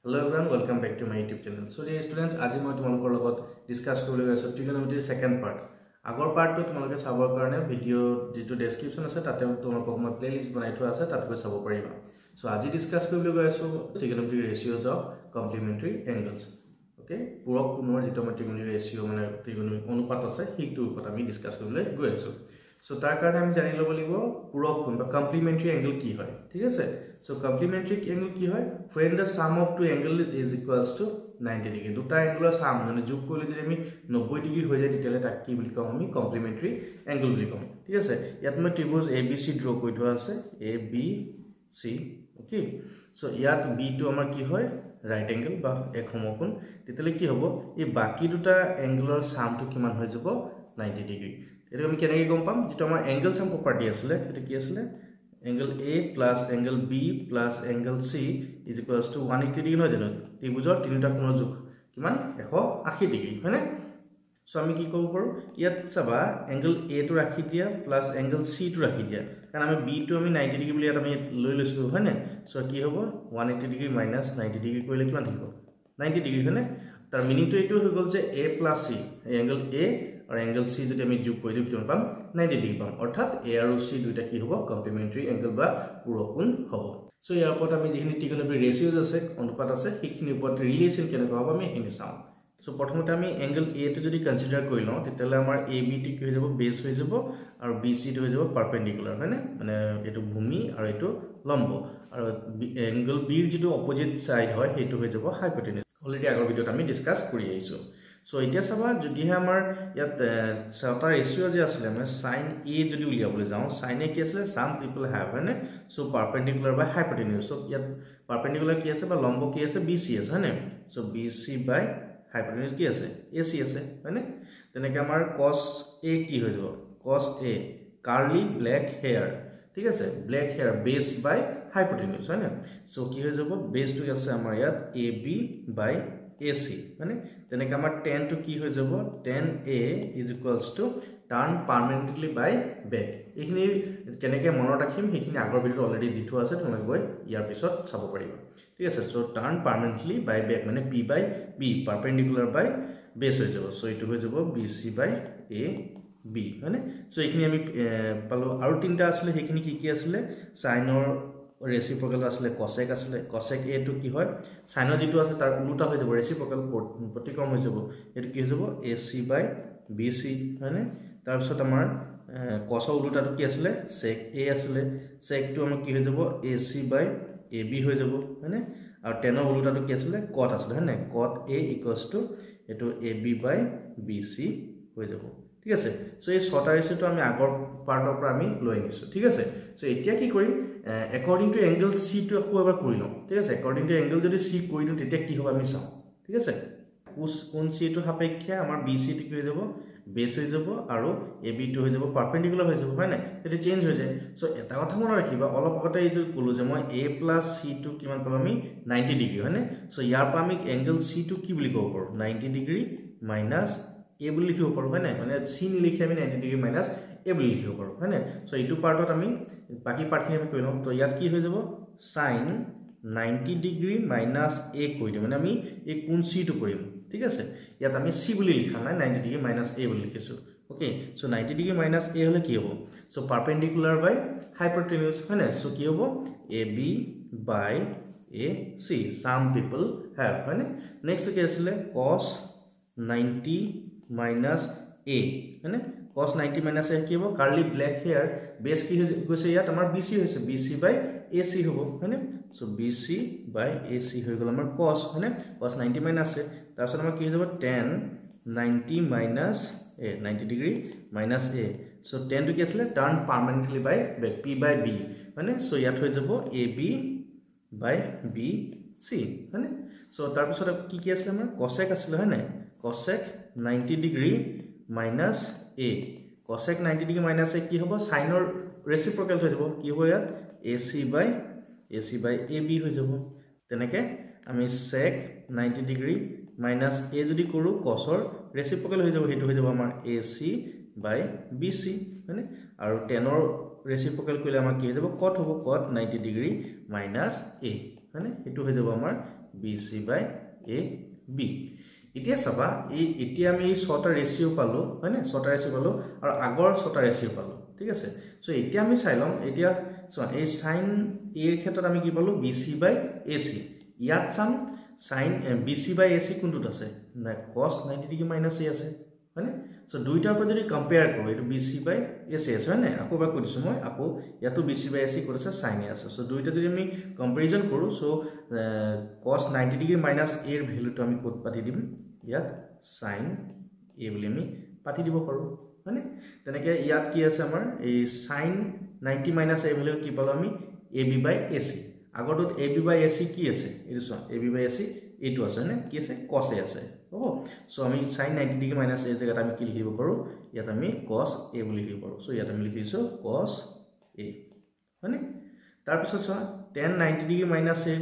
Hello everyone, welcome back to my YouTube channel. So dear students, আজি মই তোমালোকৰ লগত ডিসকাস কৰিবলৈ গৈছো trigonometry second part. আগৰ পাৰ্টটো তোমালোকে চাবৰ কাৰণে ভিডিও যেটো ডেসক্ৰিপচন আছে তাতে তোমালোকক মই প্লেলিষ্ট বনাই থোৱা আছে তাত গৈ চাব পাৰিবা। সো আজি ডিসকাস কৰিবলৈ গৈছো trigonometry ratios of complementary angles. Okay, পূৰক কোণৰ যেটো trigonometry ratio মানে trigonometry অনুপাত আছে সেইটোৰ ওপৰত আমি ডিসকাস কৰিবলৈ গৈ আছো। সো তাৰ কাৰণে আমি জানি ল'ব লাগিব পূৰক কোণ বা কমপ্লিমেন্টাৰী এংগল কি হয়, ঠিক আছে? So complementary angle কি হয়? When the sum of two angles is equals to 90 degree. দুটা অ্যাঙ্গেলৰ সাম মানে যোগ কৰিলে যদি আমি 90 ডিগ্ৰী হৈ যায় তেতিয়ালে তাক কি বুলি কম আমি কমপ্লিমেন্টাৰী এংগল বুলি কম, ঠিক আছে? ইয়াত মই ত্ৰিভুজ ABC ড্ৰ কৰি থোৱা আছে ABC, ওকে? সো ইয়াত B টো আমাৰ কি হয়? ৰাইট এংগল বা এক সমকোণ। তেতিয়ালে কি হ'ব? এই বাকি দুটা অ্যাঙ্গেলৰ সামটো কিমান হৈ যাব? 90 ডিগ্ৰী। এটা আমি কেনেকৈ গম পাম? যেটো আমাৰ অ্যাঙ্গল সাম প্ৰপাৰ্টি আছিল এটা কি আছিল? Angle A plus angle B plus angle C is equals to 180 degree নহয় জানো? ত্ৰিভুজৰ তিনিটা কোণৰ যোগ কিমান? 180 ডিগ্ৰী, হয়নে? সো আমি কি কৰিব পাৰো? ইয়াত চাবা angle A টো ৰাখি দিয়া plus angle C টো ৰাখি দিয়া। কাৰণ আমি B টো আমি 90 ডিগ্ৰী বুলি ইয়াত আমি লৈ লৈছো, হয়নে? সো কি হ'ব? 180 ডিগ্ৰী minus 90 ডিগ্ৰী কৰিলে কিমান থাকিব? 90 ডিগ্ৰী, হয়নে? তাৰ মিনিংটো এইটো হৈ গল যে A plus C, angle A और एंगल C যদি আমি যোগ কৰি দিও কিমান পাম 90 ডিগ্ৰী পাম অৰ্থাৎ A আৰু C দুইটা কি হ'ব কমপ্লিমেন্টাৰী এংগল বা পূৰক কোণ হ'ব সো ইয়াৰ ওপৰত আমি যিখিনি trigonometry ratios আছে অনুপাত আছে সেইখিনিৰ ওপৰত ৰিলেচন কেনেকৈ হ'ব আমি এখিনি চাম সো প্ৰথমতে আমি এংগল A টো যদি কনসিডাৰ কৰি লওঁ তেতিয়ালে আমাৰ AB টো কি হৈ যাব বেস হৈ যাব আৰু BC টো হৈ যাব পাৰপেন্ডিকুলাৰ হয়নে মানে এটো ভূমি আৰু এটো লম্ব আৰু এংগল B ৰ যেটো অপোজিট সাইড হয় হেতু হৈ যাব হাইপোটেনিউজ অলৰেডি আগৰ ভিডিওত আমি ডিসকাস কৰি আহিছো সো এতিয়া চাবা যদি আমাৰ ইয়াত ছটা ৰেশিও যে আছিল মানে sin A যদি উলিয়াবলৈ যাও sin A কি আছিল some people have হয়নে সো পারপেন্ডিকুলার বাই হাইপোটেনিউজ সো ইয়াত পারপেন্ডিকুলার কি আছে বা লম্ব কি আছে BC আছে হয়নে সো BC বাই হাইপোটেনিউজ কি আছে AC আছে হয়নে তেনেকে আমাৰ cos A কি হৈ যাব cos A curly black hair ঠিক আছে black hair base by hypotenuse হয়নে সো কি হৈ যাব base টো আছে আমাৰ ইয়াত AB by AC মানে তেনেকে আমাৰ tan টো কি হৈ যাব tan A is equals to turn permanently by back এইখিনি কেনেকে মনত ৰাখিম সেইখিনি আগৰ ভিডিওত অলৰেডি দি থোৱা আছে তোমাক গৈ ইয়াৰ পিছত চাব পাৰিবা ঠিক আছে so turn permanently by back মানে P by B perpendicular by base হৈ যাব সো এটো হৈ যাব BC by A B মানে সো এইখিনি আমি পালো আৰু তিনটা আসলে সেইখিনি কি আসলে সাইনৰ ৰেচিপ্ৰকেল আসলে cosec A টো কি হয় সাইনৰ যেটো আছে তাৰ উল্টা হৈ যাব ৰেচিপ্ৰকেল প্ৰতিক্ৰম হৈ যাব এটো কি হৈ যাব AC by BC হয়নে তাৰ পিছত আমাৰ cos উল্টাটো কি আসলে sec A আসলে sec টো আমাৰ কি হৈ যাব AC by AB হৈ যাব হয়নে আৰু tan উল্টাটো কি আসলে cot আসলে হয়নে cot A equals to এটো AB by BC হৈ যাব ঠিক আছে সো এই ছটা ৰেশিওটো আমি আগৰ পাৰ্টৰ পৰা আমি লৈ আনিছো ঠিক আছে সো এতিয়া কি কৰিম according to angle C টো আকৌ এবাৰ কৰি লম ঠিক আছে according to angle যদি C কৰি দিও তেতিয়া কি হ'ব আমি চাও ঠিক আছে কোন C টো সাপেক্ষে আমাৰ BC টো কি হৈ যাব বেস হৈ যাব আৰু AB টো হৈ যাব পারপেন্ডিকুলার হৈ যাব হয় না এটা চেঞ্জ হৈ যায় সো এটা কথা মনত ৰাখিবা অলপ আগতে এই যে কলো যে মই A + C টো কিমান পাম আমি 90 ডিগ্ৰী হয় না সো ইয়াৰ পৰা আমি angle C টো কি বুলি ক'ব পাৰো 90 ডিগ্ৰী minus A বুলি লিখিব পাৰো হয় না মানে C নিলিখি আমি 90 ডিগ্ৰী minus A বুলি লিখিব পাৰো হয় না সো এইটো পাৰ্টত আমি বাকি পাৰ্টখিনি আমি কৰি লম তো ইয়াত কি হৈ যাব sin 90 ডিগ্ৰী minus A কৰি দিম মানে আমি এই কোণ C টো কৰিম ঠিক আছে ইয়াত আমি C বুলি লিখা নাই 90 ডিগ্ৰী minus A বুলি লিখিছো ওকে সো 90 ডিগ্ৰী minus A হলে কি হ'ব সো পারপেন্ডিকুলার বাই হাইপোটেনিউজ হয় না সো কি হ'ব AB by AC some people have হয় না নেক্সট কি আছিল cos 90 minus A है ना cos 90 minus A কি হ'ব curly black hair base কি হৈছে ইয়াত আমাৰ BC হৈছে BC by AC হ'ব है ना সো BC by AC হৈ গল আমাৰ cos है ना cos 90 minus A তাৰপিছত আমাৰ কি হৈ যাব tan 90 minus A 90 degree minus A so tan টো কি আছিল turn permanently by back P by B है ना সো ইয়াত হৈ যাব AB by BC है ना সো তাৰপিছত কি আছিল আমাৰ cosec আছিল হয় না cosec 90 degree minus A cosec 90 degree minus A কি হ'ব সাইনৰ ৰেচিপ্ৰকেল হৈ যাব কি হ'ব ইয়াত AC by AB হৈ যাব তেনেকে আমি sec 90 degree minus A যদি কৰো cosৰ ৰেচিপ্ৰকেল হৈ যাব হেতু হৈ যাব আমাৰ AC by BC মানে আৰু tanৰ ৰেচিপ্ৰকেল কৰিলে আমাৰ কি হৈ যাব cot হ'ব cot 90 degree minus A মানে হেতু হৈ যাব আমাৰ BC by AB এতিয়া চাবা এতিয়া আমি এই ছটা ৰেশিও পালো হয় না ছটা ৰেশিও পালো আৰু আগৰ ছটা ৰেশিও পালো ঠিক আছে সো এতিয়া আমি চাই লম এতিয়া এই sin A এর ক্ষেত্ৰত আমি কি পালো BC by AC ইয়াত চাম sin BC by AC কোনটোত আছে না cos 90 ডিগ্ৰী মাইনাস A আছে হয়নে সো দুইটাৰ পৰা যদি কম্পেয়াৰ কৰো এটো BC by AC আছে হয়নে আকৌ বা কৈছো মই আকৌ ইয়াতো BC by AC ক'ত আছে sin A আছে সো দুইটা যদি আমি কম্পাৰিজন কৰো so cos 90 degree minus A এৰ ভ্যালুটো আমি ক'ত পাতি দিম ইয়াত sin A বুলি আমি পাতি দিব পাৰো হয়নে তেনেকে ইয়াত কি আছে আমাৰ এই sin 90 মাইনাস A ভ্যালু কি পালো আমি AB by AC আগৰটোত AB by AC কি আছে এটো চোৱা AB by AC এটো আছে না কি আছে cos A আছে হ'ব সো আমি sin 90 ডিগ্ৰী মাইনাস A জায়গাত আমি কি লিখিব পাৰো ইয়াত আমি cos A বুলি লিখিব পাৰো সো ইয়াত আমি লিখিছো cos A হয়নে তাৰ পিছত চোৱা tan 90 degree minus A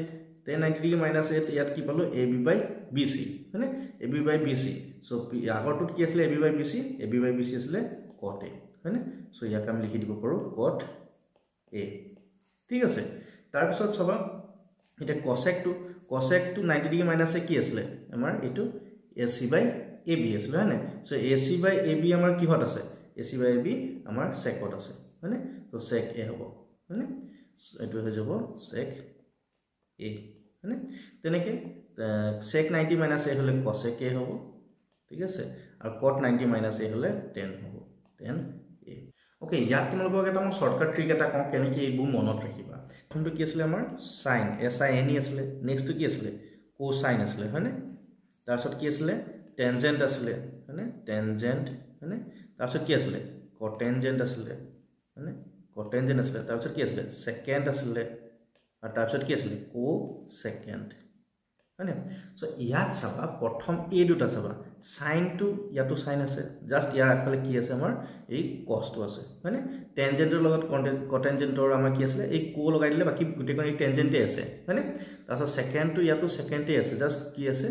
tan 90 degree minus A ইয়াত কি পালো AB by BC হয়নে AB by BC সো আগৰটোত কি আছিল AB by BC আছিল cot A হয়নে সো ইয়াক আমি লিখি দিব পাৰো cot A ঠিক আছে তাৰ পিছত চাবা এটা cosec to 90 degree minus A কি আছিল আমাৰ এটো AC by AB আছিল হয়নে সো AC by AB আমাৰ কি হত আছে AC by AB আমাৰ sec হত আছে হয়নে তো sec A হ'ব হয়নে এটো হৈ যাব sec A হয়নে তেনেকে sec 90 minus A হলে cosec A হ'ব ঠিক আছে আৰু cot 90 minus A হলে tan হ'ব tan A ওকে ইয়াত তোমালোকক এটা মই শৰ্টকাট ট্ৰিক এটা কম কেনেকৈ এইবোৰ মনত ৰাখিবা প্ৰথমটো কি আছিল আমাৰ sin sin আছিল নেক্সটটো কি আছিল cosine আছিল হয়নে তাৰপিছত কি আছিল tangent আছিল হয়নে tangent হয়নে তাৰপিছত কি আছিল cotangent আছিল হয়নে cotangent আছিল তাৰপিছত কি আছিল secant আছিল আৰু তাৰপিছত কি আছিল cosecant হয়নে সো ইয়াত চাবা প্ৰথম এই দুটা চাবা sin টু ইয়াতো sin আছে জাস্ট ইয়াৰ আগফালে কি আছে আমাৰ এই cos টো আছে হয়নে টেনজেন্টৰ লগত কটেনজেন্টৰ আমাৰ কি আছে এই co লগাই দিলে বাকি গুটেখন এই টেনজেন্টে আছে হয়নে তাৰপিছত সেকেন্ড টু ইয়াতো সেকেন্ডে আছে জাস্ট কি আছে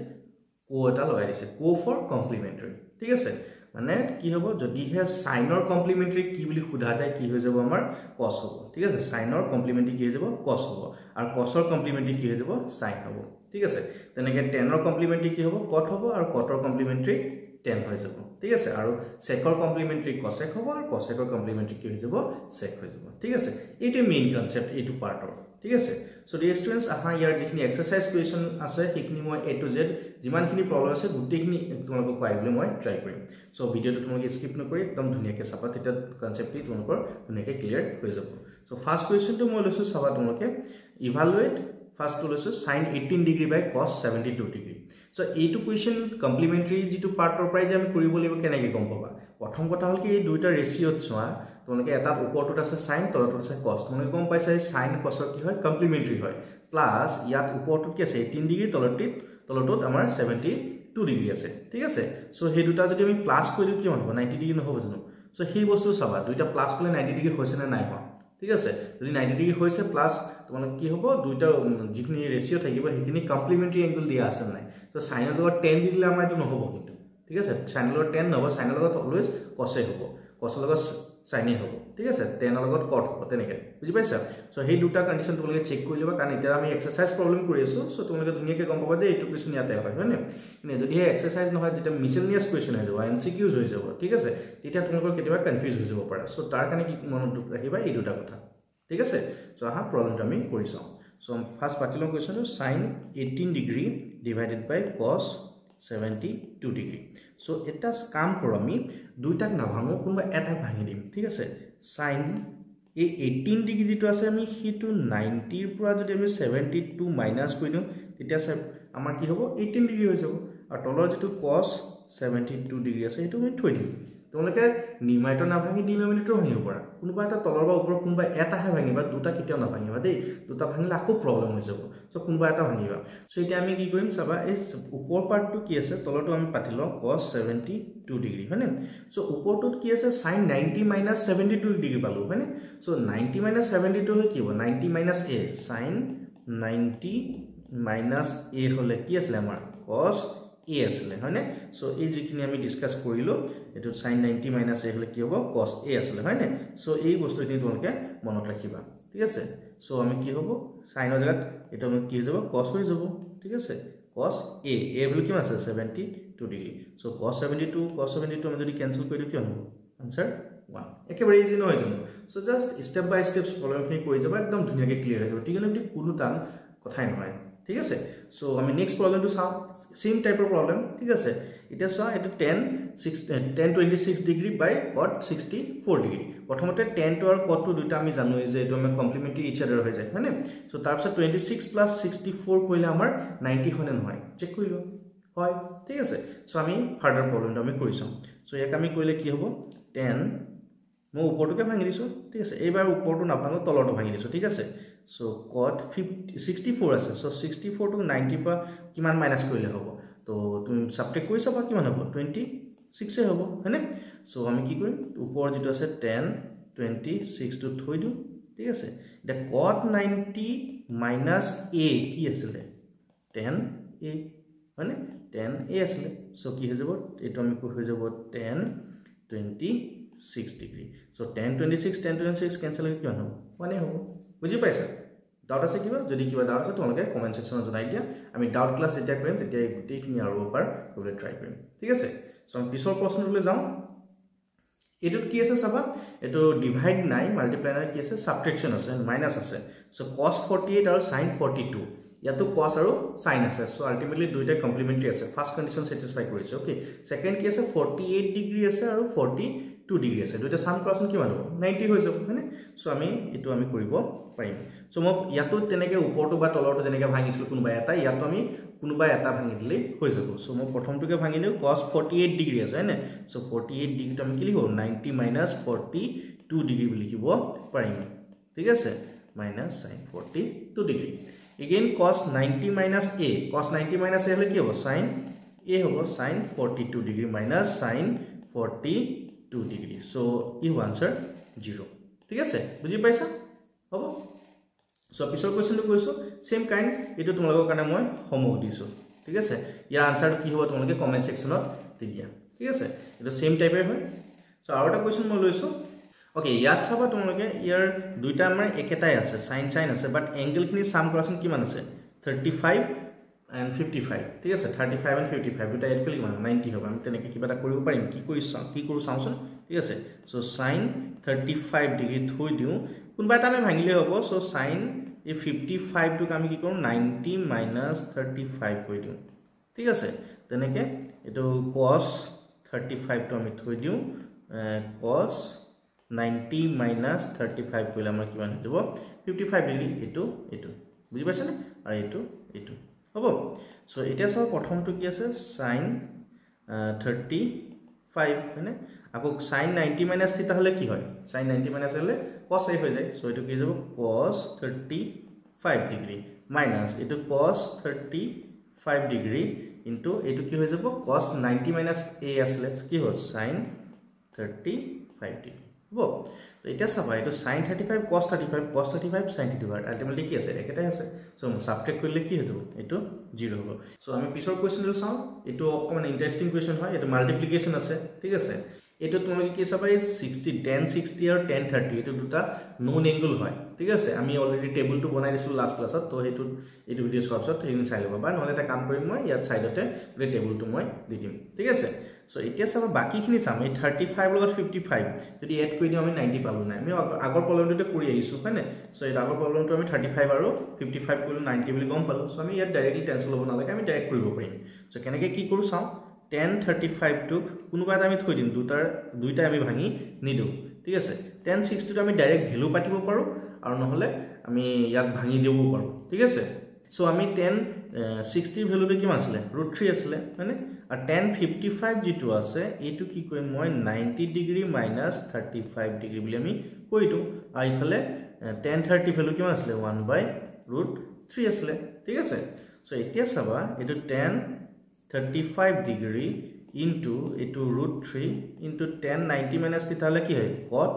co এটা লগাই দিছে co ফৰ কমপ্লিমেন্টাৰী ঠিক আছে মানে কি হ'ব যদি হে সাইনৰ কমপ্লিমেন্টাৰী কি বুলি খুদা যায় কি হৈ যাব আমাৰ cos হ'ব ঠিক আছে সাইনৰ কমপ্লিমেন্টাৰী কি হৈ যাব cos হ'ব আৰু cosৰ কমপ্লিমেন্টাৰী কি হৈ যাব sin হ'ব ঠিক আছে তেনেকে tanৰ কমপ্লিমেন্টাৰী কি হ'ব cot হ'ব আৰু cotৰ কমপ্লিমেন্টাৰী tan হৈ যাব ঠিক আছে আৰু secৰ কমপ্লিমেন্টাৰী cosec হ'ব আৰু cosecৰ কমপ্লিমেন্টাৰী কি হৈ যাব sec হৈ যাব ঠিক আছে এইটো মেইন কনসেপ্ট এইটো পাৰ্টৰ ঠিক আছে সো ডিয়াৰ ষ্টুডেন্টস আহা ইয়াৰ যিখিনি এক্সাৰসাইজ কুৱেশ্যন আছে সেইখিনি মই A to Z যিমানখিনি প্ৰবলেম আছে গুটেখিনি তোমালোকক পাইবলৈ মই ট্ৰাই কৰিম সো ভিডিওটো তোমালোকে স্কিপ নকৰি একদম ধুনীয়াকৈ চাবা তেতিয়া কনসেপ্টটো তোমালোকৰ ধুনীয়াকৈ ক্লিয়াৰ হৈ যাব সো ফাৰ্স্ট কুৱেশ্যনটো মই লৈছো চাবা তোমালোকে ইভালুৱেট ফাৰ্স্ট টু লৈছো sin 18 ডিগ্ৰী বাই cos 72 ডিগ্ৰী সো এইটো কুৱেশ্যন কমপ্লিমেন্টাৰী যেটো পাৰ্টৰ পৰাই যে আমি কৰিব লাগিব কেনেকৈ গম পাবা প্ৰথম কথা হল কি এই দুইটা ৰেশিওত চোৱা তোমালোকে এটা ওপৰটোত আছে sin তলটোত আছে cos তোমালোকে গম পাইছা এই sin cos কি হয় কমপ্লিমেন্টাৰী হয় প্লাস ইয়াত ওপৰটোত কি আছে 18 ডিগ্ৰী তলটোত আমাৰ 72 ডিগ্ৰী আছে ঠিক আছে সো সেই দুটা যদি আমি প্লাস কৰি দিও কি হ'ব 90 ডিগ্ৰী নহব জানো সো সেই বস্তু চাবা দুইটা প্লাস কৰিলে 90 ডিগ্ৰী হৈছে না নাই হোৱা ঠিক আছে যদি 90 ডিগ্ৰী হৈছে প্লাস তোমালোক কি হ'ব দুইটা যিখিনি ৰেশিও থাকিব সেইখিনি কমপ্লিমেন্টাৰী এংগল দিয়া আছে নাই তো সাইনৰ লগত 10 দিলে আমাৰ এটো নহব কিন্তু ঠিক আছে সাইনৰ লগত 10 নহব সাইনৰ লগত অলৱেজ cosে হ'ব cosৰ লগত সাইনে হ'ব ঠিক আছে 10 ৰ লগত cot হ'ব তেনেকে বুজি পাইছা সো সেই দুটা কন্ডিশন তোমালোকে চেক কৰি লবা কাৰণ এতিয়া আমি এক্সাৰসাইজ প্ৰবলেম কৰি আছো সো তোমালোকে ধুনীয়াকৈ গম পাবা যে এইটো কুৱেশ্যন ইয়াতে হয় হয়নে কিন্তু যদি এই এক্সাৰসাইজ নহয় যেটা মিসেলিনিয়াস কুৱেশ্যন হৈ যাব এমসিকিউজ হৈ যাব ঠিক আছে তেতিয়া তোমালোকৰ কেতিয়াবা কনফিউজ হৈ যাব পাৰে সো তাৰ কাৰণে কি মনত ৰাখিবা এই দুটা কথা ঠিক আছে সো আহা প্ৰবলেমটো আমি কৰি চাও সো ফাৰ্স্ট পাৰ্টিলো কুৱেশ্যনটো sin 18 degree divided by cos 72 degree so এটা কাম কৰো আমি দুইটাক না ভাঙো কোনবা এটা ভাঙি দিম ঠিক আছে sin এই 18 ডিগ্ৰী যেটো আছে আমি হিটো 90 ৰ পৰা যদি আমি 72 মাইনাস কৰি দিও তেতিয়া আমাৰ কি হ'ব 18 ডিগ্ৰী হৈ যাব আৰু তলৰ যেটো cos 72 ডিগ্ৰী আছে এটো আমি থৈ দিম তোমালোকে নিমাইটো না ভাঙি ডিনমিনেটৰ ভাঙিব পাৰা কোনবা এটা তলৰ বা ওপৰ কোনবা এটাহে ভাঙিবা দুটা কিটাও না ভাঙিবা দেই দুটা ভাঙিলে আকৌ প্ৰবলেম হৈ যাব সো কোনবা এটা ভাঙিবা সো এতিয়া আমি কি কৰিম চাবা এই ওপৰ পাৰ্টটো কি আছে তলটো আমি পাতিলো cos 72 ডিগ্ৰী হয়নে সো ওপৰটোত কি আছে sin 90 - 72 ডিগ্ৰী পালো হয়নে সো 90 - 72 হয় কি হ'ব 90 - a sin 90 - a হলে কি আছিল আমাৰ cos a আসলে হয়নে সো এই যিখিনি আমি ডিসকাস কৰিলো এটো sin 90 - a হলে কি হ'ব cos a আসলে হয়নে সো এই বস্তুখিনি তোমালোকে মনত ৰাখিবা ঠিক আছে সো আমি কি হ'ব sin ৰ জায়গাত এটা আমি কি হৈ যাব cos হৈ যাব ঠিক আছে cos a ভ্যালু কিমান আছে 72 ডিগ্ৰী সো cos 72 আমি যদি ক্যান্সেল কৰি দিও কি হ'ব আনসাৰ 1 একেবাৰে ইজি নহয় জানো সো জাস্ট স্টেপ বাই স্টেপ প্ৰবলেমখিনি কৰি যাব একদম ধুনিয়াকে ক্লিয়াৰ হৈ যাব ট্ৰিগোনমেট্ৰি কোনো টান কথাই নহয় ঠিক আছে সো আমি নেক্সট প্ৰবলেমটো চাও সেম টাইপৰ প্ৰবলেম ঠিক আছে এটা চোৱা এটা 10 26 ডিগ্ৰী বাই cot 64 ডিগ্ৰী প্ৰথমতে 10 টো আৰু cot টো দুটা আমি জানো যে এটো আমি কমপ্লিমেন্টাৰী ইচ আদাৰ হৈ যায় হয়নে সো তাৰ পিছত 26 প্লাস 64 কইলে আমাৰ 90 হনে নহয় চেক কৰিলো হয় ঠিক আছে সো আমি ফাৰ্দাৰ প্ৰবলেমটো আমি কৰি চাম সো এক আমি কইলে কি হ'ব 10 মই উপৰটোকে ভাঙি দিছো ঠিক আছে এইবাৰ উপৰটো নাভাঙো তলটো ভাঙি দিছো ঠিক আছে সো cot 64 আছে সো 64 টু 90 পা কিমান মাইনাস কৰিলে হ'ব তো তুমি সাবট্ৰেক্ট কৰি চাবা কিমান হ'ব 26 এ হ'ব হয়নে সো আমি কি কৰিম উপৰ যেটো আছে 10 26 টু থৈ দিও ঠিক আছে দা cot 90 minus a কি আছিল 10a হয়নে 10a আছিল সো কি হৈ যাব এটো আমি হৈ যাব 10 26 ডিগ্ৰী সো 10 26 ক্যান্সেল হৈ কিমান হ'ব 1 এ হ'ব বুজি পাইছা ডাউট আছে কিবা যদি কিবা ডাউট আছে তোমালোকে কমেন্ট সেকশনত জনাই দিয়া আমি ডাউট ক্লাস এটা কৰিম তেতিয়া এই গুটেখিনি আৰু ওপৰ কৰিবলৈ ট্ৰাই কৰিম ঠিক আছে সো আমি পিছৰ প্ৰশ্নলৈ যাম এটো কি আছে চাবা এটো ডিভাইড নাই মাল্টিপ্লাই নাই কি আছে সাবট্ৰেকশন আছে মাইনাস আছে সো cos 48 আৰু sin 42 ইয়াতো cos আৰু sin আছে সো আলটিমেটলি দুইটা কমপ্লিমেন্টাৰী আছে ফাৰ্স্ট কন্ডিশন স্যাটিসফাই কৰিছে ওকে সেকেন্ড কি আছে 48 ডিগ্ৰী আছে আৰু 42 ডিগ্ৰী আছে দুইটা সাম কৰাচোন কিমান হ'ব 90 হৈ যাব মানে সো আমি এটো আমি কৰিব পাৰিম সো মই ইয়াতো তেনেকে উপৰটো বা তলৰটো তেনেকে ভাঙিছিল কোনবা এটা ইয়াতো আমি কোনবা এটা ভাঙি দিলে হৈ যাব সো মই প্ৰথমটোকে ভাঙি দিও cos 48 ডিগ্ৰী আছে হয়নে সো 48 ডিগ্ৰীটো আমি কি লিখব 90 minus 42 ডিগ্ৰী বুলি লিখিব পাৰিম ঠিক আছে minus sin 42 degree again cos 90 minus a cos 90 minus a হলে কি হ'ব sin a হ'ব sin 42 degree minus sin 42 degree so কি হ'ব आंसर 0 ঠিক আছে বুজি পাইছা হ'ব সো পিছৰ কোৱেশ্চনটো কৈছো সেম কাইন্ড এটো তোমালোকৰ কাৰণে মই হোমৱৰ্ক দিছো ঠিক আছে ইয়াৰ আনসাৰটো কি হ'ব তোমালোকে কমেন্ট সেকশনত দি দিয়া ঠিক আছে এটো সেম টাইপৰ হয় সো আৰু এটা কোৱেশ্চন মই লৈছো ওকে ইয়াত চাবা তোমালোকে ইয়াৰ দুইটা আমাৰ একেটাই আছে sin আছে বাট এংগল খিনি সাম কৰাচোন কিমান আছে 35 and 55 ঠিক আছে 35 and 55 দুটা এড কৰিলে কিমান 90 হ'ব আমি তেনেকে কিবা এটা কৰিব পাৰিম কি কৰো চাওচোন ঠিক আছে সো sin 35 ডিগ্ৰী থৈ দিও কোনবা এটা আমি ভাঙিলে হ'ব সো sin এই 55 টুক আমি কি কৰো 90 minus 35 কৰি দিও ঠিক আছে তেনেকে এটো cos 35 টু আমি থৈ দিও cos 90 minus 35 কইলে আমাৰ কিমান হ'ব 55 ডিগ্ৰী এটো বুজি পাইছা নে আৰু এটো হ'ব সো এটা সব প্ৰথমটো কি আছে sin 35 হয়নে আকৌ sin 90 minus থিটা হলে কি হয় sin 90 minus হলে cos a হৈ যায় সো এটো কি যাব cos 35 ডিগ্ৰী minus এটো cos 35 ডিগ্ৰী ইনটু এটো কি হৈ যাব cos 90 minus a আসলে কি হয় sin 35 ডিগ্ৰী হ'ব তো এটা চাবা এটো sin 35 cos 35 sin 35 আলটিমেটলি কি আছে একেটাই আছে সো সাবট্ৰেক্ট কৰিলে কি হৈ যাব এটো 0 হ'ব সো আমি পিছৰ কোৱেশ্চনটো চাও এটো অকমান ইন্টাৰেস্টিং কোৱেশ্চন হয় এটো মাল্টিপ্লিকেশন আছে ঠিক আছে এটো তোমালোকে কি চাবা 60 10 60 আৰু 10 30 এটো দুটা নোন এংগল হয় ঠিক আছে আমি অলৰেডি টেবুলটো বনাই দিছিলো লাষ্ট ক্লাছত তো এটো ভিডিও সবছত হেৰি চাই লবা বা নহলে এটা কাম কৰিম মই ইয়াত সাইডতে এই টেবুলটো মই দি দিম ঠিক আছে সো এতিয়া চাবা বাকিখিনি চাম এই 35 লগত 55 যদি এড কৰি দিও আমি 90 পালো নাই আমি আগৰ প্ৰবলেমটোতে কৰি আহিছো হয়নে সো এই আগৰ প্ৰবলেমটো আমি 35 আৰু 55 কৰিলো 90 বুলি গম পালো সো আমি ইয়াত ডাইৰেক্টলি টেনচন লব নালাগে আমি ডাইৰেক্ট কৰিব পাৰিম সো কেনেকৈ কি কৰো চাও 1035 টুক কোনোবা এটা আমি থৈ দিম দুইটা আমি ভাঙি নিদো ঠিক আছে 1060 টো আমি ডাইৰেক্ট ভ্যালু পাতিব পাৰো আৰু নহলে আমি ইয়াত ভাঙি দিব পাৰো ঠিক আছে সো আমি 1060 ভ্যালুটো কিমান আছিল √3 আছিল মানে আৰু 1055 যেটো আছে এটো কি কয় মই 90 ডিগ্ৰী minus 35 ডিগ্ৰী বুলি আমি কৈ দিও আৰু ইফালে 1030 ভ্যালু কিমান আছিল 1/√3 আছিল ঠিক আছে সো এতিয়া চাবা এটো 1035 ডিগ্ৰী into এটো √3 into 1090 minus থিটা হলে কি হয় cot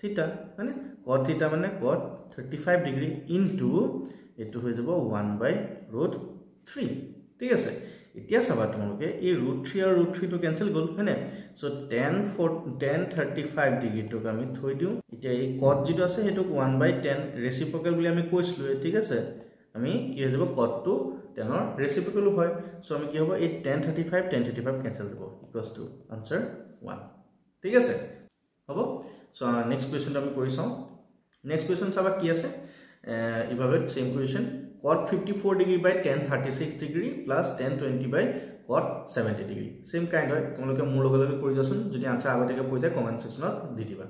থিটা মানে cot থিটা মানে cot 35 ডিগ্ৰী into এটো হৈ যাব 1/√3 ঠিক আছে এতিয়া চাবা তোমালোকে এই √3 আৰু √3 টো ক্যান্সেল গল হয়নে সো 1035 ডিগ্ৰী টো আমি থৈ দিও এতিয়া এই cot যেটো আছে হেটো 1/10 ৰেচিপ্ৰকেল বুলি আমি কৈছিলো ঠিক আছে আমি কি হৈ যাব cot টো 10 ৰ ৰেচিপ্ৰকেল হয় সো আমি কি হ'ব এই 1035 কেনসেল যাব ইকুয়ালস টু आंसर 1 ঠিক আছে হ'ব সো নেক্সট কোৱেশ্চনটো আমি কৰি চাও নেক্সট কোৱেশ্চন চাবা কি আছে evaluate same question cot 54 degree by tan 36 degree plus tan 20 by cot 70 degree same kind হয় তোমালোকে মোৰ লগে কৰি যাচোন যদি আনসাৰ আগতেকে পঢ়ি যায় কমেন্ট সেকশনত দি দিবা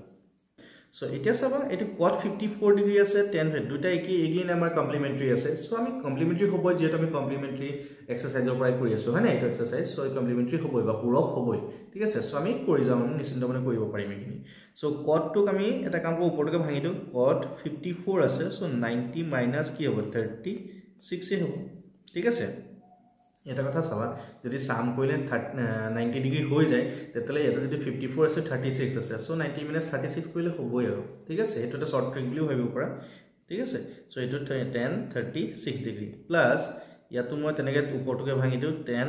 সো এতিয়া চাবা এটো cot 54 degree আছে tan দুটা এগেইন আমাৰ কমপ্লিমেন্টাৰী আছে সো আমি কমপ্লিমেন্টাৰী হ'ব যেটো আমি কমপ্লিমেন্টাৰী এক্সাৰসাইজৰ পৰাই কৰি আছো হয় না এইটো এক্সাৰসাইজ সো কমপ্লিমেন্টাৰী হ'বই বা পূৰক হ'বই ঠিক আছে সো আমি কৰি যাম নিশ্চিন্ত মনে কৰিব পাৰিম এখিনি সো cot টুক আমি এটা কাম কৰো ওপৰটোকে ভাঙি দিও cot 54 আছে সো 90 মাইনাস কি হ'ব 36 এ হ'ব ঠিক আছে এটা কথা চাবা যদি সাম কৰিলে 90 ডিগ্ৰী হৈ যায় তেতলে এটা যদি 54 আছে 36 আছে সো 90 minus 36 কৰিলে হ'বই আৰু ঠিক আছে এটো এটা শৰ্ট ট্ৰিক বুলিও ভাবিব পাৰা ঠিক আছে সো এটো 10 36 ডিগ্ৰী প্লাস ইয়াতো মই তেনেকে ওপৰটোকে ভাঙি দিও 10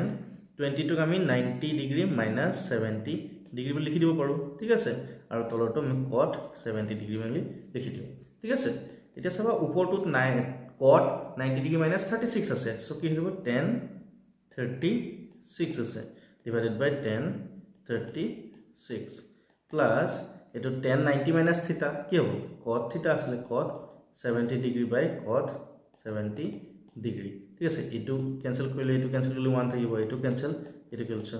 20 টুক আমি 90 ডিগ্ৰী মাইনাস 70 ডিগ্ৰী বুলি লিখি দিব পাৰো ঠিক আছে আৰু তলৰটো আমি cot 70 ডিগ্ৰী বুলি লিখি দিও ঠিক আছে এতিয়া চাবা ওপৰটোত cot 90 ডিগ্ৰী মাইনাস 36 আছে সো কি হ'ব 10 36 আছে divided by 10 36 plus eto 10 90 minus theta ki hobo cot theta asle cot 70 degree by cot 70 degree ঠিক আছে etu cancel korile etu cancel korile 1 thakibo etu cancel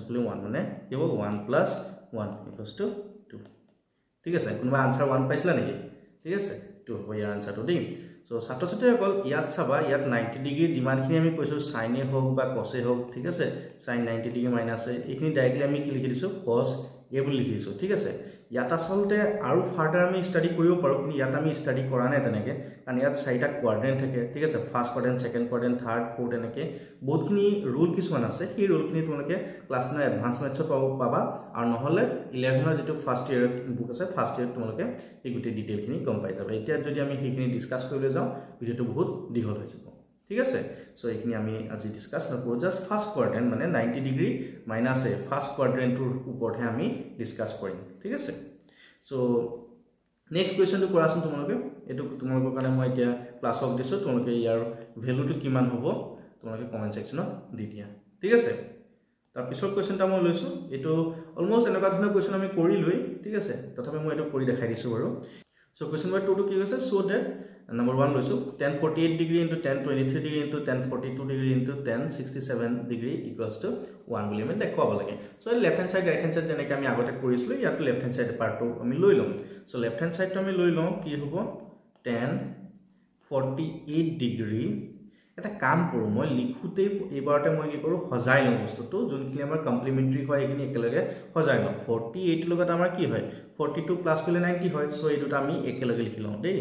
korile 1 mane ki hobo 1 plus 1 equals to 2 ঠিক আছে কোনবা answer 1 পাইছলা নেকি ঠিক আছে 2 হ'ব ইয়াৰ আনসাৰটো দেই সো ছাত্ৰ ছাত্ৰীসকল ইয়াত চাবা ইয়াত 90 ডিগ্ৰী যিমানখিনি আমি কৈছো সাইনে হোক বা কসে হোক ঠিক আছে সাইন 90 ডিগ্ৰী মাইনাস এইখিনি ডাইৰেক্টলি আমি কি লিখি দিছো cos a বুলি লিখি দিছো ঠিক আছে ইয়াত আসলতে আৰু ফাৰ্দাৰ আমি ষ্টাডি কৰিব পাৰো কিন্তু ইয়াত আমি ষ্টাডি কৰা নাই তেনেকে কাৰণ ইয়াত চাৰিটা কোৱাড্ৰেন্ট থাকে ঠিক আছে ফাৰ্স্ট কোৱাড্ৰেন্ট সেকেন্ড কোৱাড্ৰেন্ট থাৰ্ড ফোৰ্থ এনেকে বহুতখিনি ৰুল কিছুমান আছে সেই ৰুলখিনি তোমালোকে ক্লাছ 9 এডভান্স মেথছত পাবা আৰু নহলে 11 ৰ যেটো ফাৰ্স্ট ইয়াৰ বুক আছে ফাৰ্স্ট ইয়াৰ তোমালোকে এই গুটি ডিটেইলখিনি গম পাই যাবা এতিয়া যদি আমি সেইখিনি ডিসকাস কৰিবলৈ যাও ভিডিওটো বহুত দীঘল হৈ যাব ঠিক আছে সো এইখিনি আমি আজি ডিসকাস নকৰো জাস্ট ফাৰ্স্ট কোয়াড্ৰেন্ট মানে 90 ডিগ্ৰী মাইনাস এ ফাৰ্স্ট কোয়াড্ৰেন্টৰ ওপৰতে আমি ডিসকাস কৰিম ঠিক আছে সো নেক্সট কোৱেশ্চনটো কৰাচোন তোমালোকে এটো তোমালোকৰ কাৰণে মই এতিয়া ক্লাছ অফ দিছো তোমালোকে ইয়াৰ ভ্যালুটো কিমান হ'ব তোমালোকে কমেন্ট সেকশনত দি দিয়া ঠিক আছে তাৰ পিছৰ কোৱেশ্চনটা মই লৈছো এটো অলমোস্ট এনেকুৱা ধৰণৰ কোৱেশ্চন আমি কৰিলোই ঠিক আছে তথাপি মই এটো কৰি দেখাই দিছো বাৰু সো কোৱেশ্চন নম্বৰ 2 টো কি হৈছে সো দ্যাট number 1 লৈছো 1048 degree into 1023 degree into 1042 degree into 1067 degree equals to 1 বুলি আমি দেখুৱাব লাগে so left hand side right hand side যেনেকৈ আমি আগতে কৰিছিলো ইয়াতো লেফট হ্যান্ড সাইড পাৰ্টটো আমি লৈ লম সো লেফট হ্যান্ড সাইডটো আমি লৈ লম কি হ'ব 1048 degree এটা কাম কৰো মই লিখুতে এবাৰতে মই কি কৰো সজাই লম বস্তুটো যোনখিনি আমাৰ কমপ্লিমেন্টাৰী হয় এখিনি একেলগে সজাই লম 48 লগত আমাৰ কি হয় 42 প্লাস কৰিলে 90 হয় সো এই দুটা আমি একেলগে লিখি লম দেই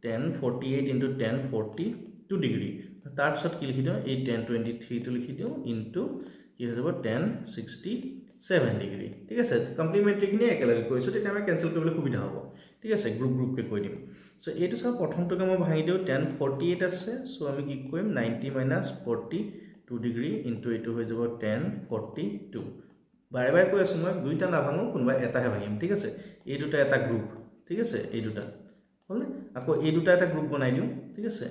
1048 into 1042 degree তার পিছত কি লিখি দিও এই 1023 টো লিখি দিও ইনটু কি হৈ যাব 1067 ডিগ্ৰী ঠিক আছে কমপ্লিমেন্টাৰী খিনি একেলগে কৰিছো তেতিয়া আমি ক্যান্সেল কৰিবলৈ সুবিধা হ'ব ঠিক আছে গ্ৰুপ গ্ৰুপ কে কৈ দিম সো এইটো সব প্ৰথমটোকে মই ভাঙি দিও 1048 আছে সো আমি কি কৰিম 90 - 42 ডিগ্ৰী ইনটু এটো হৈ যাব 1042 বাৰে বাৰে কৈ আছো মই দুইটা না ভাঙো কোনবা এটাহে ভাঙিম ঠিক আছে এই দুটা এটা গ্ৰুপ ঠিক আছে এই দুটা হলে আকৌ এই দুটা এটা গ্ৰুপ বনাই দিও ঠিক আছে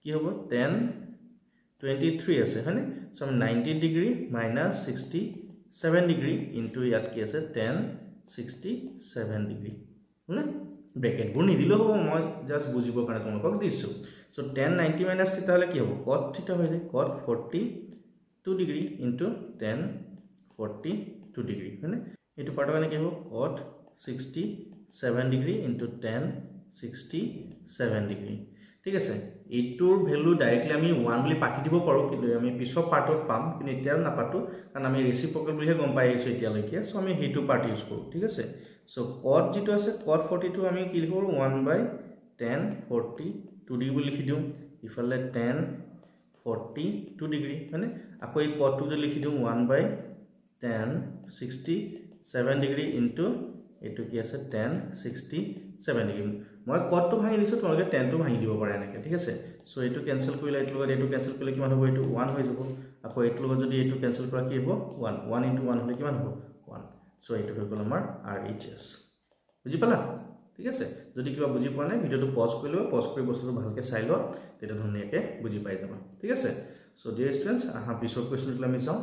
কি হ'ব 1023 আছে হয়নে so 90 degree minus 67 degree into ইয়াত কি আছে 1067 ডিগ্ৰী হলে ব্ৰেকেট বোৰ নিদিলো হ'ব মই জাস্ট বুজিব কাৰণে তোমাক দিছো সো 1090 মাইনাস থিটা হলে কি হ'ব cot থিটা হৈ যায় cot 42 ডিগ্ৰী ইনটু 1042 ডিগ্ৰী হয়নে এটো পাৰ্টৰ কাৰণে কি হ'ব cot 67 ডিগ্ৰী ইনটু 1067 ডিগ্ৰী ঠিক আছে এইটোৰ ভ্যালু ডাইৰেক্টলি আমি 1 বুলি পাতি দিব পাৰো কিন্তু আমি পিছৰ পাৰ্টত পাম কিন্তু এতিয়া না পাতো কাৰণ আমি ৰেচিপ্ৰকেল বুলিহে গম পাই আছো এতিয়া লৈকে সো আমি হেতু পাৰ্ট ইউজ কৰো ঠিক আছে সো cot যেটো আছে cot 42 আমি কি লিখো 1/1042 ডিগ্ৰী বুলি লিখি দিও ইফালে 1042 ডিগ্ৰী মানে আকৌ এই cot টো যে লিখি দিও 1/1067 ডিগ্ৰী ইনটু এটো কি আছে 1067 ডিগ্ৰী মই cot টো ভাঙি দিছো তোমালোকে 10 টো ভাঙি দিব পাৰা এনেকে ঠিক আছে সো এটো ক্যান্সেল কৰিলে এটো লগত এটো ক্যান্সেল কৰিলে কিমান হ'ব এটো 1 হৈ যাব আকৌ এটো লগত যদি এটো ক্যান্সেল কৰা কি হ'ব 1 1 into 1 হলে কিমান হ'ব 1 সো এটো হৈ গল আমাৰ RHS বুজি পালা ঠিক আছে যদি কিবা বুজি পোৱা নাই ভিডিওটো পজ কৰি লবা পজ কৰি বস্তুটো ভালকে চাই লোৱা তেতিয়া ধুনীয়াকে বুজি পাই যাবা ঠিক আছে সো ডিয়াৰ ষ্টুডেণ্টছ আহা পিছৰ কুৱেশ্যনটো আমি চাওঁ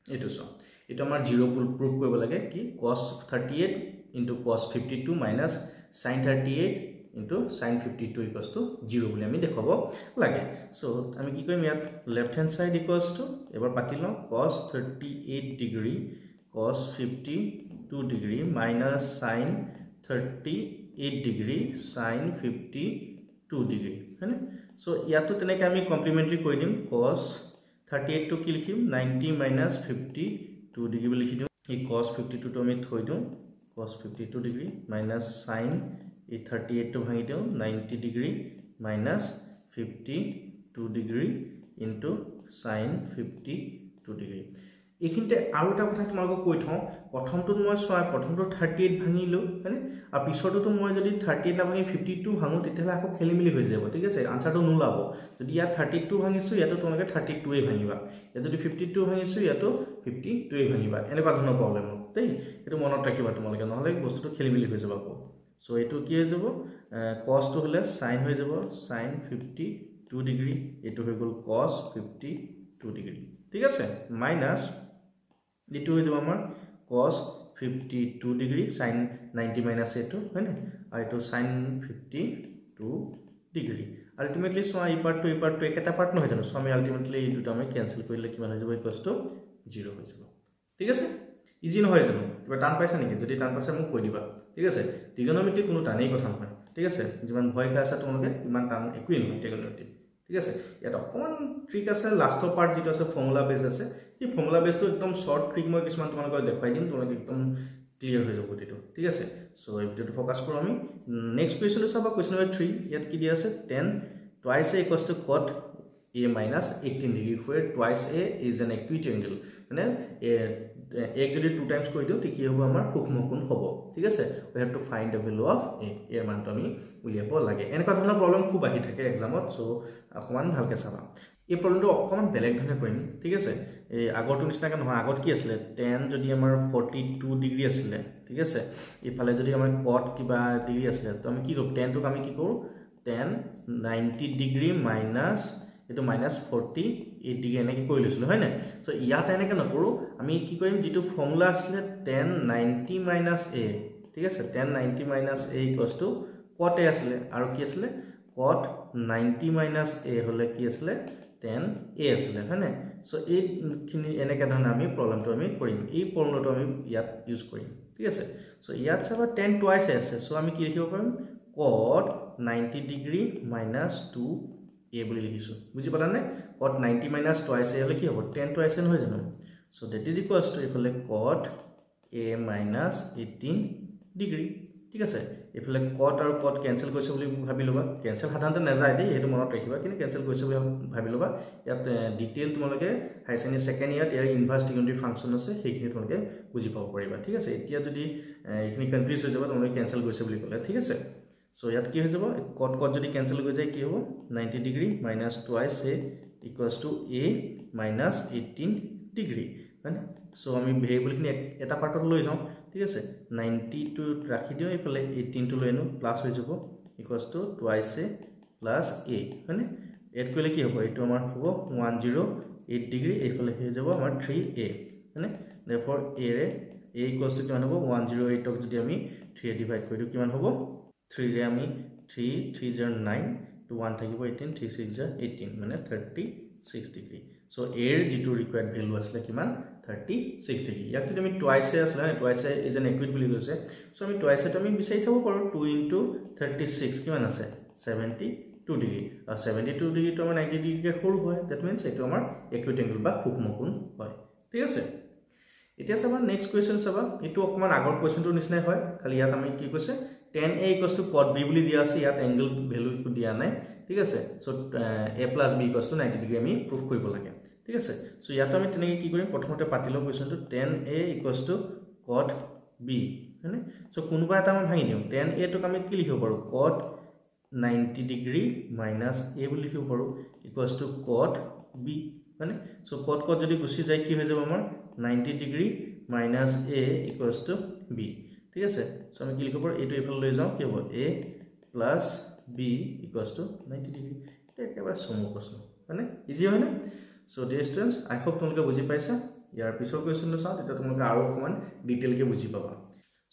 এইটো চাওঁ এটা আমাৰ 0 প্ৰুভ কৰিব লাগে কি cos 38 into cos 52 minus sin 38 into sin 52 equals to 0 বুলি আমি দেখাব লাগে সো আমি কি কৰিম ইয়াত left hand side equals to এবাৰ পাতি লওঁ cos 38 degree cos 52 degree minus sin 38 degree sin 52 degree है ना सो ইয়াতো তেনেকৈ আমি কমপ্লিমেন্টাৰি কৰি দিম cos 38 to কি লিখিম 90 minus 52 degree বুলি লিখি দিম এই cos 52 to আমি থৈ দিওঁ cos 52 degree minus sin 38 to ভাঙি দিওঁ 90 degree minus 52 degree into sin 52 degree এইখিনতে আৰু এটা কথা তোমালোকক কৈ থওঁ প্ৰথমটো মই সোৱা প্ৰথমটো 38 ভাঙিলো মানে আৰু পিছৰটো মই যদি 38 না ভাঙি 52 ভাঙো তেতিয়ালে আকৌ খেলিমিলি হৈ যাব ঠিক আছে আনসাৰটো নুলাব যদি ইয়া 32 ভাঙিছো ইয়াতো তোমালোকে 32 এ ভাঙিবা ইয়া যদি 52 ভাঙিছো ইয়াতো 52 এ ভাঙিবা এনেকুৱা ধৰণৰ প্ৰবলেম দেই এটো মনত ৰাখিবা তোমালোকে নহলে বস্তুটো খেলিমিলি হৈ যাব আকৌ সো এটো কি হৈ যাব cos টো হলে sin হৈ যাব sin 52 ডিগ্ৰী এটো হৈ গল cos 52 ডিগ্ৰী ঠিক আছে মাইনাস এটো হৈ যাব আমাৰ cos 52 ডিগ্ৰী sin 90 minus এটো হয়নে আৰু এটো sin 52 ডিগ্ৰী আলটিমেটলি সো এই পাৰ্টটো একটা পাৰ্ট নহয় জানো সো আমি আলটিমেটলি এই দুটা আমি ক্যান্সেল কৰিলে কিমান হৈ যাব ইকুয়ালস টু 0 হৈ যাব ঠিক আছে ইজি নহয় জানো কিবা টান পাইছা নেকি যদি টান পাইছা মোক কৈ দিবা ঠিক আছে ত্ৰিগোণমিতি কোনো টানেই কথা নহয় ঠিক আছে যিমান ভয় খাইছা তোমালোকে ইমান টান একোই নহয় ত্ৰিগোণমিতি ঠিক আছে এটা অকমান ট্ৰিক আছে লাষ্টৰ পাৰ্ট যেটো আছে ফৰ্মুলা বেস আছে এই ফৰ্মুলা বেসটো একদম শৰ্ট ট্ৰিক মই কিছুমান তোমালোকক দেখাই দিম তোমালোকে একদম ক্লিয়াৰ হৈ যাব এটো ঠিক আছে সো এই ভিডিওটো ফোকাস কৰো আমি নেক্সট কোৱেশ্চনটো চাবা কোৱেশ্চন নম্বৰ 3 ইয়াত কি দিয়া আছে 10 twice a equals to cot a minus 18 degree where twice a is an equity angle মানে এক যদি 2 টাইমস কৰি দিও কি হ'ব আমাৰ সূক্ষ্ম কোণ হ'ব ঠিক আছে we have to find the value of a এর মানটো আমি উলিয়াব লাগে এনেকুৱা ধৰণৰ প্ৰবলেম খুব আহি থাকে এক্সামত সো অকমান ভালকে চাবা এই প্ৰবলেমটো অকমান বেলেগ ধৰণে কৰিম ঠিক আছে এই আগৰটো নিচিনাকে নহয় আগত কি আছিল 10 যদি আমাৰ 42 ডিগ্ৰী আছিল ঠিক আছে ইফালে যদি আমাৰ cot কিবা ডিগ্ৰী আছিল তো আমি কি কৰো 10 টো আমি কি কৰো 10 90 ডিগ্ৰী মাইনাস এটো মাইনাস 48 ডিগ্ৰী এনেকৈ কৰি লৈছিল হয় না সো ইয়াত এনেকৈ নকৰো আমি কি কৰিম যেটো ফৰ্মুলা আছিল 10 90 minus a ঠিক আছে 10 90 minus a cot a আছিল আৰু কি আছিল cot 90 minus a হলে কি আছিল 10 a আছিল হয় না সো এই খিনি এনেকৈ ধৰণে আমি প্ৰবলেমটো আমি কৰিম এই ফৰ্মুলাটো আমি ইয়াত ইউজ কৰিম ঠিক আছে সো ইয়াত চাবা 10 twice আছে সো আমি কি লিখিব পাৰিম cot 90 degree minus 2 a বুলি লিখিছো বুজি পালা নে cot 90 minus twice a হলে কি হ'ব 10 twice a নহয় জানো so that is equals to ইফালে cot a minus 18 degree ঠিক আছে ইফালে cot আৰু cot ক্যান্সেল কৰিছে বুলি ভাবি লবা ক্যান্সেল সাধাৰণতে নাযায় দেই এটো মনত ৰাখিবা কিন্তু ক্যান্সেল কৰিছে বুলি ভাবি লবা ইয়াত ডিটেইল তোমালোকে হাই সেকেন্ডাৰী সেকেন্ড ইয়াত ইয়াৰ ইনভাৰ্স ত্ৰিগোণমিতিক ফাংচন আছে সেইখিনি তোমালোকে বুজি পাব পাৰিবা ঠিক আছে এতিয়া যদি এইখিনি কনফিউজ হৈ যাব তোমালোকে ক্যান্সেল কৰিছে বুলি ক'লে ঠিক আছে সো ইয়াত কি হৈ যাব cot যদি ক্যান্সেল হৈ যায় কি হ'ব 90 ডিগ্ৰী minus twice a equals to a minus 18 degree মানে সো আমি ভেৰিয়েবল খিনি এটা পাৰ্টত লৈ যাও ঠিক আছে 90 টু ৰাখি দিও ইফালে 18 টু লৈ আনো প্লাস হৈ যাব equals to twice a plus a মানে এড কৰিলে কি হ'ব এটো আমাৰ হ'ব 108 ডিগ্ৰী ইফালে হৈ যাব আমাৰ 3a মানে therefore a equals to কিমান হ'ব 108 ক যদি আমি 3 এ ডিভাইড কৰি দিও কিমান হ'ব 3 ৰে আমি 3 3 9 to 1 থাকিব 18 3 6 18 মানে 36 ডিগ্ৰী সো এৰ যেটো ৰিকোয়াৰ্ড ভ্যালু আছে কিমান 36 ডিগ্ৰী ইয়াত যদি আমি টুৱাইস আছে না টুৱাইস ইজ এন ইকুইট বুলি কৈছে সো আমি টুৱাইস টো আমি বিচাৰি চাব পাৰো 2 * 36 কিমান আছে 72 ডিগ্ৰী আৰু 72 ডিগ্ৰী তো আমাৰ 90 ডিগ্ৰী কে সৰু হয় দ্যাট মিন্স এটো আমাৰ ইকুইট এংগল বা সূক্ষ্ম কোণ হয় ঠিক আছে এতিয়া চাবা নেক্সট কোৱেশ্চন চাবা এটো অকমান আগৰ কোৱেশ্চনটোৰ নিচিনাই হয় খালি ইয়াত আমি কি কৈছে 10a = cot b বুলি দিয়া আছে ইয়াত এংগল ভ্যালু কো দিয়া নাই ঠিক আছে সো a + b = 90 ডিগ্ৰী আমি প্ৰুফ কৰিব লাগে ঠিক আছে সো ইয়াত আমি তেনেকৈ কি কৰিম প্ৰথমতে পাতিলো কোৱেশ্চনটো 10a = cot b হয়নে সো কোনবা এটা আমি ভাঙি দিও 10a টো আমি কি লিখিব পাৰো cot 90 ডিগ্ৰী minus a বুলি লিখিব পাৰো = cot b মানে সো cot যদি গুছি যায় কি হৈ যাব আমাৰ 90 ডিগ্ৰী minus a = b ঠিক আছে সো আমি কি লিখিব পাৰো এটো ইফালে লৈ যাও কি হ'ব a plus b = 90 ডিগ্ৰী এটা একেবাৰে সম প্ৰশ্ন মানে ইজি হয় না সো ডিয়াৰ ষ্টুডেণ্টছ আই হোপ তোমালোকে বুজি পাইছা ইয়াৰ পিছৰ কুৱেশ্যনটো চাওঁ তেতিয়া তোমালোকে আৰু অকণমান ডিটেইলকৈ বুজি পাবা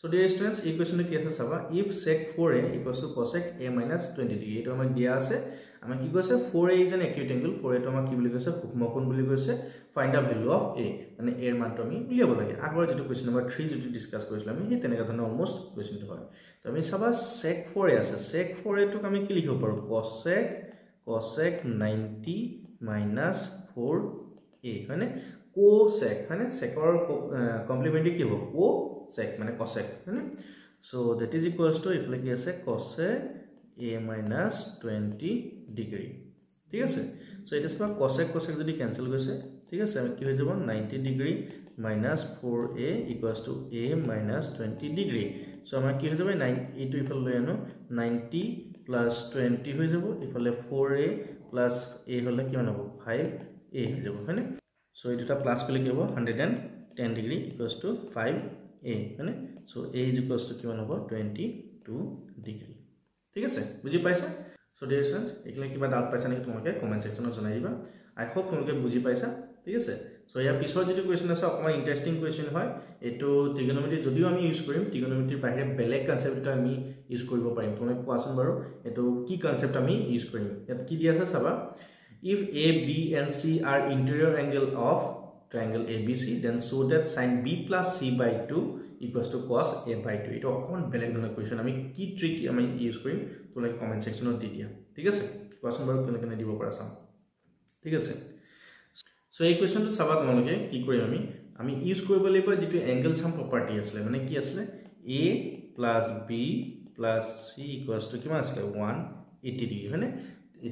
সো ডিয়াৰ ষ্টুডেণ্টছ এই কুৱেশ্যনটো কি আছে চাবা if sec 4a equals to cosec a minus 20 degree এইটো আমাক দিয়া আছে আমি কি কৈছে 4a is an acute angle 4a টো আমাক কি বুলি কৈছে সূক্ষ্মকোণ বুলি কৈছে find the value of a মানে a এর মানটো আমি উলিয়াব লাগে আগৰ যেটো কুৱেশ্যন নম্বৰ 3 যেটো ডিসকাস কৰিছিল আমি এই তেনেকা ধৰণৰ অলমোস্ট কুৱেশ্যনটো হয় তো আমি চাবা sec 4a আছে sec 4a টো আমি কি লিখিব পাৰো cosec 90 minus 4a হয়নে cosec হয়নে secৰ কমপ্লিমেন্টৰি কি হ'ব cosec মানে cosec হয়নে so that is equals to ইফালে কি আছে cosec a minus 20 degree ঠিক আছে so এটা সব cosec যদি ক্যান্সেল গৈছে ঠিক আছে আমি কি হৈ যাব 90 degree minus 4a equals to a minus 20 degree so আমাৰ কি হৈ যাব 9 এইটো ইফালে লৈ আনো 90 plus 20 হৈ যাব ইফালে 4a plus a হলে কিমান হ'ব 5a হৈ যাব হয়নে so এই দুটা প্লাস কৰিলে কি হ'ব 110 degree equals to 5a হয়নে so a is equals to কিমান হ'ব 22 degree ঠিক আছে বুজি পাইছা সো ডিয়াৰ স্টুডেন্টস একলে কিবা ডাউট পাইছা নেকি তোমালোকে কমেন্ট সেকশনত জনাই দিবা আই হোপ তোমালোকে বুজি পাইছা ঠিক আছে সো ইয়াৰ পিছৰ যেটো কোৱেশ্চন আছে অকমান ইন্টাৰেষ্টিং কোৱেশ্চন হয় এটো ট্ৰিগোনোমেট্ৰি যদিও আমি ইউজ কৰিম ট্ৰিগোনোমেট্ৰিৰ বাহিৰে বেলেগ কনসেপ্ট আমি ইউজ কৰিব পাৰিম তোমালোকে কোৱাচোন বাৰু এটো কি কনসেপ্ট আমি ইউজ কৰিম ইয়াত কি দিয়া আছে চাবা if a b and c are interior angle of triangle abc then show that sin b plus c by 2 equals to cos a by 2 এটা অকন বেলেগ ধৰণৰ কোৱেশ্চন আমি কি ট্ৰিক আমি ইউজ কৰিম তোমালোকে কমেন্ট সেকশনত দি দিয়া ঠিক আছে কোৱাচোন বাৰু কেনে দিব পাৰা চাম ঠিক আছে সো এই কোৱেশ্চনটো চাবা তোমালোকে কি কৰিম আমি ইউজ কৰিব লাগিব যেটো এংগল সাম প্ৰপাৰ্টি আছে মানে কি আছে a plus b plus c equals to কিমান আছে 180 ডিগ্ৰী হয়নে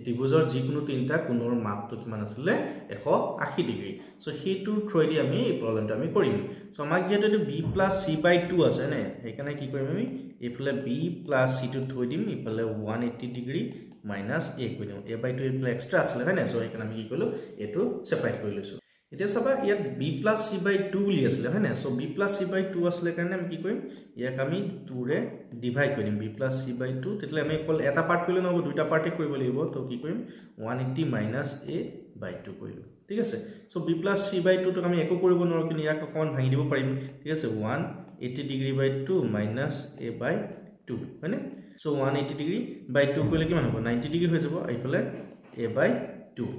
ত্ৰিভুজৰ যিকোনো তিনটা কোণৰ মাপটো কিমান আছিল 180 ডিগ্ৰী সো হেতু থ্ৰই দি আমি এই প্ৰবলেমটো আমি কৰিম সো আমাক যেটো b plus c by 2 আছে নে সেইকাৰণে কি কৰিম আমি ইফালে b plus c টো থৈ দিম ইফালে 180 ডিগ্ৰী minus a কৰি দিম a by 2 ইফালে এক্সট্ৰা আছিল হয়নে সো সেইকাৰণে আমি কি কৰিলো এটো সেপাৰেট কৰি লৈছো এতিয়া চাবা ইয়াত b plus c by 2 বুলি আছিল হয়নে so b plus c by 2 আছিল কাৰণে আমি কি কৰিম ইয়াক আমি 2 ৰে ডিভাইড কৰিম b plus c by 2 তেতলে আমি অকল এটা পাৰ্ট কৰিলে নহব দুটা পাৰ্টে কৰিব লাগিব তো কি কৰিম 180 minus a by 2 কৰিলো ঠিক আছে so b plus c by 2 টো আমি একো কৰিব নোৱাৰো কিন্তু ইয়াক অকন ভাঙি দিব পাৰিম ঠিক আছে 180 degree by 2 minus a by 2 হয়নে সো 180 ডিগ্ৰী by 2 কৰিলে কিমান হ'ব 90 ডিগ্ৰী হৈ যাব এইফালে a by 2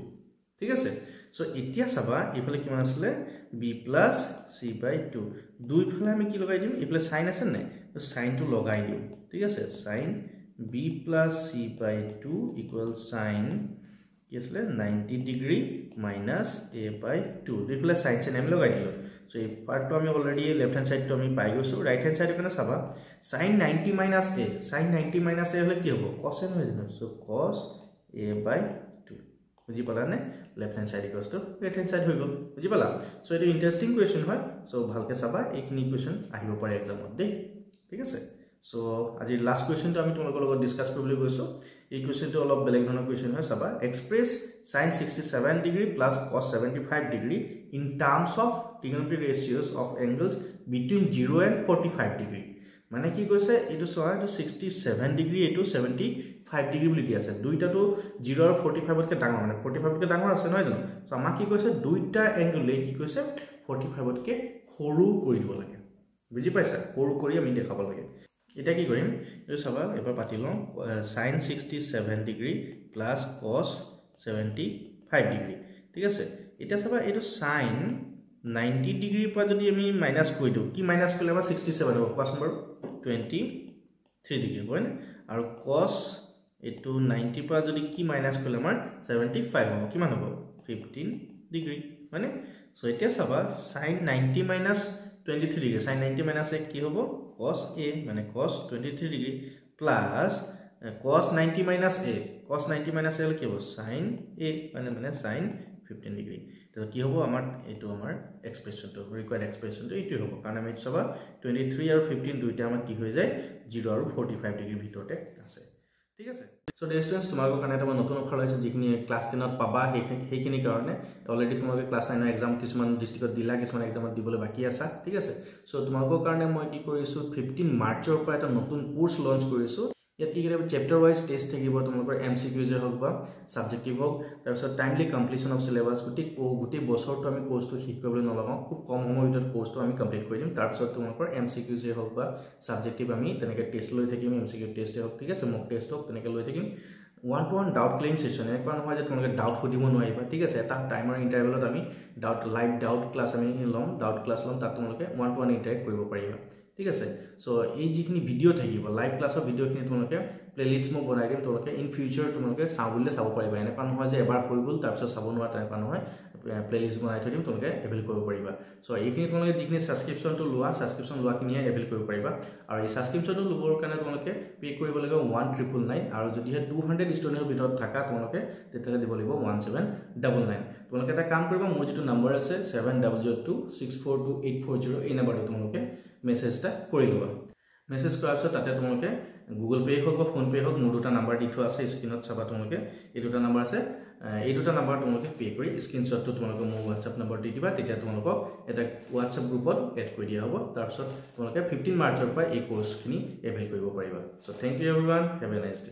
ঠিক আছে সো এতিয়া চাবা ইফালে কিমান আছিল b plus c by 2 দুইফালে আমি কি লগাই দিম ইফালে সাইন আছে নাই তো সাইন টো লগাই দিম ঠিক আছে sign b plus c by 2 equal sin কি আছিল 90 ডিগ্ৰী minus a by 2 দুইফালে সাইন চেন আমি লগাই দিলো সো এই পাৰ্টটো আমি অলৰেডি লেফট হ্যান্ড সাইডটো আমি পাই গৈছো ৰাইট হ্যান্ড সাইডৰ কাৰণে চাবা sin 90 minus a sin 90 minus a হলে কি হ'ব cos n হৈ যাব সো cos a by 2 বুজি পালা নে left hand side equals to right hand side হৈ গল বুজি পালা সো এটা ইন্টারেস্টিং কোৱেশ্চন হয় সো ভালকে চাবা এইখিনি কোৱেশ্চন আহিব পাৰে এক্সামত দেই ঠিক আছে সো আজি লাস্ট কোৱেশ্চনটো আমি তোমালোকৰ লগত ডিসকাস কৰিবলৈ গৈছো এই কোৱেশ্চনটো অলপ বেলেগ ধৰণৰ কোৱেশ্চন হয় চাবা express sin 67 degree plus cos 75 degree in terms of trigonometric ratios of angles between 0 and 45 degree মানে কি কৈছে এটো সোৱা এটো 67 ডিগ্ৰী এটো 75 ডিগ্ৰী বুলি কি আছে দুইটাটো 0 আৰু 45 তকে ডাঙৰ মানে 45 তকে ডাঙৰ আছে নহয় জানো সো আমাক কি কৈছে দুইটা এংগল কি কৈছে 45 তকে সৰু কৰি দিব লাগে বুজি পাইছা সৰু কৰি আমি দেখাব লাগে এটা কি কৰিম এটো চাবা এবাৰ পাতি লওঁ sin 67 degree plus cos 75 degree ঠিক আছে এটা চাবা এটো sin 90 ডিগ্ৰীৰ পৰা যদি আমি মাইনাস কৰি দিও কি মাইনাস কৰিলে আমাৰ 67 হ'ব কোৱাচোন বাৰু 23 ডিগ্ৰী হয় আৰু cos এটো 90 পৰা যদি কি মাইনাস কৰিলে আমাৰ 75 হ'ব কিমান হ'ব 15 ডিগ্ৰী মানে সো এতিয়া চাবা sin 90 minus 23 degree sin 90 minus a কি হ'ব cos a মানে cos 23 degree plus cos 90 minus a cos 90 minus a কি হ'ব sin a মানে sin 15 ডিগ্ৰী তো কি হ'ব আমাৰ এটো আমাৰ এক্সপ্ৰেছনটো ৰিকোয়াৰ্ড এক্সপ্ৰেছনটো এইটো হ'ব কাৰণ আমি চাবা 23 আৰু 15 দুইটা আমাৰ কি হৈ যায় 0 আৰু 45 ডিগ্ৰী ভিতৰতে আছে ঠিক আছে সো ডিয়াৰ ষ্টুডেন্টস তোমালোকৰ কাৰণে এটা নতুন অফাৰ আছে যিখিনি ক্লাস 10 ত পাবা সেইখিনি কাৰণে অলৰেডি তোমালোকে ক্লাস 9 এক্সাম কিছুমান ডিস্ট্ৰিক্টত দিলা কিছুমান এক্সামত দিবলৈ বাকি আছে ঠিক আছে সো তোমালোকৰ কাৰণে মই কি কৰিছো 15 মাৰ্চৰ পৰা এটা নতুন কোৰ্স লঞ্চ কৰিছো ইয়াত কি কৰিব চেপ্টাৰ ওয়াইজ টেষ্ট থাকিব তোমালোকৰ MCQs হওক বা সাবজেক্টিভ হওক তাৰপিছত টাইমলি কমপ্লিশন অফ সিলেবাস গোটেই বছৰটো আমি কোৰ্সটো শেষ কৰিবলৈ নলগাওঁ খুব কম সময়ৰ ভিতৰত কোৰ্সটো আমি কমপ্লিট কৰি দিম তাৰপিছত তোমালোকৰ MCQs হওক বা সাবজেক্টিভ আমি তেনেকৈ টেষ্ট লৈ থাকিম MCQ টেষ্ট হওক ঠিক আছে মক টেষ্ট হওক তেনেকৈ লৈ থাকিম one to one doubt clearing session একবাৰ নহয় যে তোমালোকে ডাউট সুধিব নোৱাৰিবা ঠিক আছে এটা টাইমৰ ইন্টাৰভেলত আমি ডাউট লাইভ ডাউট ক্লাছ আমি ল'ম ডাউট ক্লাছ ল'ম তাত তোমালোকে one to one ইন্টাৰেক্ট কৰিব পাৰিবা ঠিক আছে সো এই যিখিনি ভিডিও থাকিব লাইভ ক্লাছৰ ভিডিওখিনি তোমালোকে প্লেলিষ্ট মই বনাই দিম তোমালোকে ইন ফিউচাৰ তোমালোকে চাবলৈ চাব পাৰিবা এনেকুৱা নহয় যে এবাৰ হৈ গ'ল তাৰপিছত চাব নোৱাৰা তেনেকুৱা নহয় প্লেলিষ্ট বনাই থৈ দিম তোমালোকে এভেইল কৰিব পাৰিবা সো এইখিনি তোমালোকে যিখিনি সাবস্ক্ৰিপশনটো লোৱা সাবস্ক্ৰিপশন লোৱাখিনিয়ে এভেইল কৰিব পাৰিবা আৰু এই সাবস্ক্ৰিপশনটো ল'বৰ কাৰণে তোমালোকে পে কৰিব লাগিব 1999 আৰু যদিহে 200 ষ্টুডেণ্টৰ ভিতৰত থাকা তোমালোকে তেতিয়ালে দিব লাগিব 1799 তোমালোকে এটা কাম কৰিবা মোৰ যিটো নম্বৰ আছে 7002642840 এই নম্বৰটো তোমালোকে মেসেজ এটা কৰি লবা মেসেজ কৰাৰ পিছত তাতে তোমালোকে গুগল পে হওক বা ফোন পে হওক মোৰ দুটা নাম্বাৰ দি থোৱা আছে স্ক্ৰিনত চাবা তোমালোকে এই দুটা নাম্বাৰ আছে এই দুটা নাম্বাৰ তোমালোকে পে কৰি স্ক্ৰিনশ্বটটো তোমালোকে মোৰ WhatsApp নম্বৰ দি দিবা তেতিয়া তোমালোকক এটা WhatsApp গ্ৰুপত এড কৰি দিয়া হ'ব তাৰপিছত তোমালোকে 15 মাৰ্চৰ পৰা এই কোৰ্সখিনি এভেইল কৰিব পাৰিবা so thank you everyone have a nice day